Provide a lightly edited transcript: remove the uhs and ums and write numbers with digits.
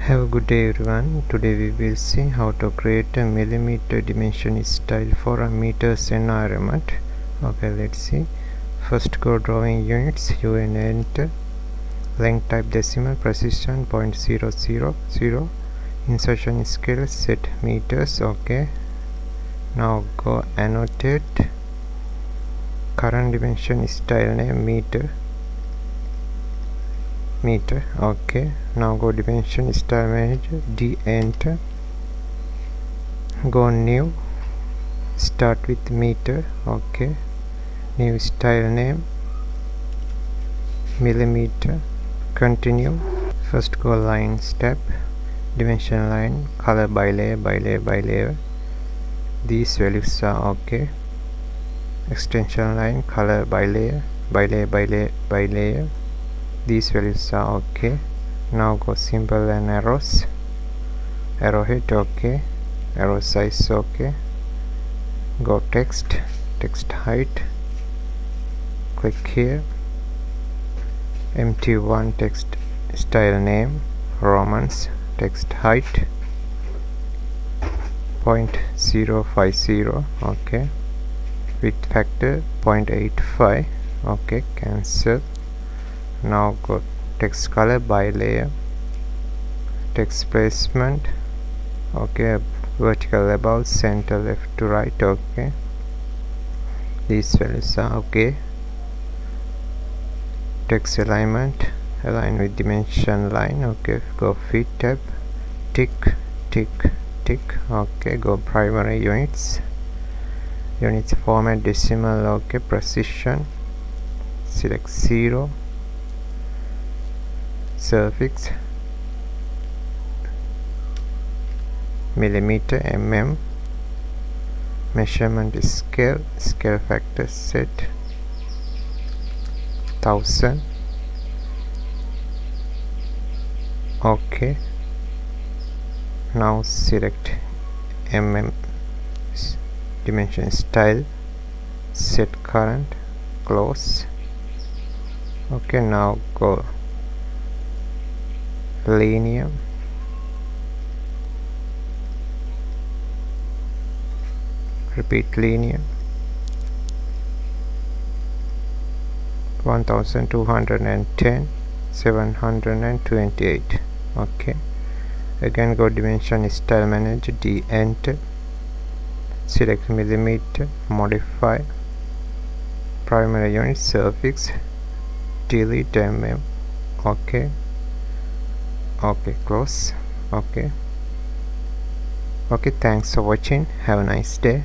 Have a good day everyone. Today we will see how to create a millimeter dimension style for a meters environment. Okay, let's see. First go drawing units, you and enter. Length type decimal, precision 0.000. Insertion scale set meters. Okay. Now go annotate. Current dimension style name meter. Okay, now go dimension style manager, enter, go new, start with meter. Okay, new style name millimeter, continue. First go line step, dimension line, color by layer. These values are okay. Extension line, color by layer. These values are okay. Now go symbol and arrows, arrowhead okay, arrow size okay. Go text height, click here, empty1 text style name Romans, text height 0.050. okay, width factor 0.85. okay, cancel. Now go text color by layer, text placement okay, vertical above, center left to right. Okay, these values are okay. Text alignment, align with dimension line. Okay, go fit tab, tick. Okay, go primary units format decimal. Okay, precision select 0, suffix millimeter, measurement scale factor set 1000. okay, now select dimension style, set current, close. okay, now go linear, repeat linear 1210 728. okay, again go dimension style manager, enter, select millimeter, modify, primary unit, suffix, delete okay, close. okay, thanks for watching. Have a nice day.